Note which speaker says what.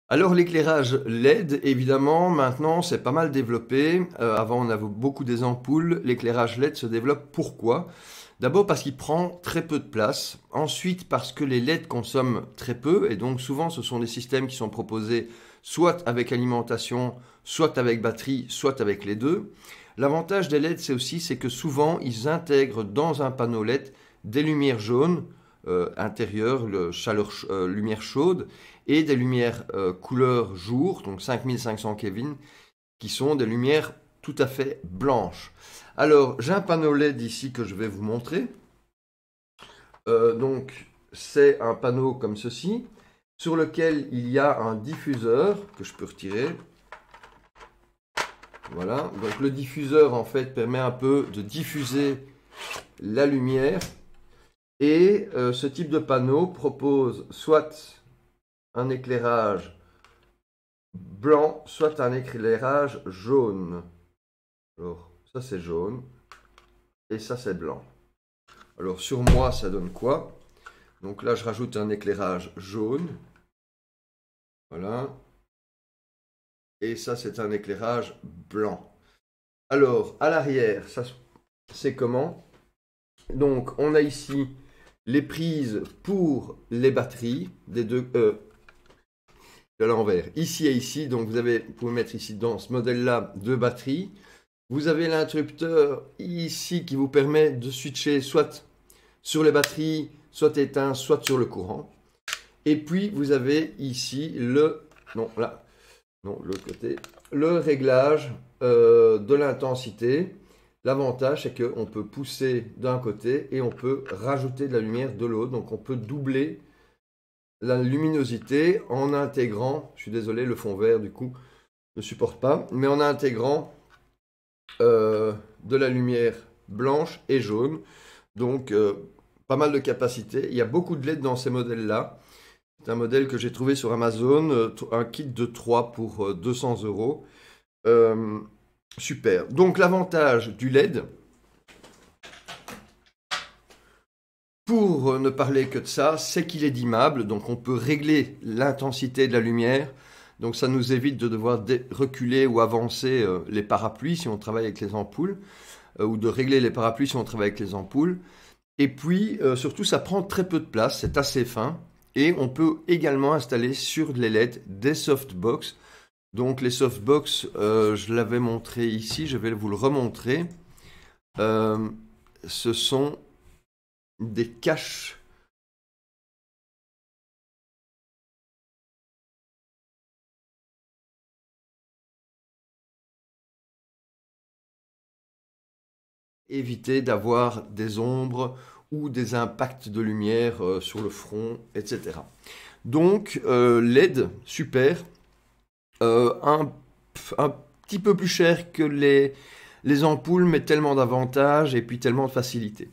Speaker 1: Alors l'éclairage LED, évidemment, maintenant c'est pas mal développé. Avant on avait beaucoup des ampoules. L'éclairage LED se développe. Pourquoi? D'abord parce qu'il prend très peu de place. Ensuite parce que les LED consomment très peu. Et donc souvent ce sont des systèmes qui sont proposés soit avec alimentation, soit avec batterie, soit avec les deux. L'avantage des LED c'est que souvent ils intègrent dans un panneau LED des lumières jaunes intérieures, lumière chaude, et des lumières couleur jour, donc 5500 Kelvin, qui sont des lumières tout à fait blanches. Alors, j'ai un panneau LED ici que je vais vous montrer. Donc, c'est un panneau comme ceci, sur lequel il y a un diffuseur que je peux retirer. Voilà, donc le diffuseur en fait permet un peu de diffuser la lumière. Et ce type de panneau propose soit un éclairage blanc, soit un éclairage jaune. Alors, ça c'est jaune, et ça c'est blanc. Alors, sur moi, ça donne quoi? Donc là, je rajoute un éclairage jaune. Voilà. Et ça, c'est un éclairage blanc. Alors, à l'arrière, ça c'est comment? Donc, on a ici les prises pour les batteries des deux... de l'envers, ici et ici. Donc, vous pouvez mettre ici dans ce modèle-là deux batteries. Vous avez l'interrupteur ici qui vous permet de switcher soit sur les batteries, soit éteint, soit sur le courant. Et puis, vous avez ici l'autre côté, le réglage de l'intensité. L'avantage, c'est qu'on peut pousser d'un côté et on peut rajouter de la lumière de l'autre. Donc, on peut doubler la luminosité en intégrant, je suis désolé, le fond vert, du coup, ne supporte pas, mais en intégrant de la lumière blanche et jaune. Donc, pas mal de capacité. Il y a beaucoup de LED dans ces modèles-là. C'est un modèle que j'ai trouvé sur Amazon, un kit de 3 pour 200 euros. Super. Donc, l'avantage du LED, pour ne parler que de ça, c'est qu'il est dimmable. Donc, on peut régler l'intensité de la lumière. Donc, ça nous évite de devoir reculer ou avancer les parapluies si on travaille avec les ampoules, ou de régler les parapluies si on travaille avec les ampoules. Et puis, surtout, ça prend très peu de place, c'est assez fin. Et on peut également installer sur les LED des softbox. Donc, les softbox, je l'avais montré ici, je vais vous le remontrer. Ce sont des caches. Éviter d'avoir des ombres ou des impacts de lumière sur le front, etc. Donc, LED, super. Un petit peu plus cher que les ampoules, mais tellement d'avantages et puis tellement de facilité.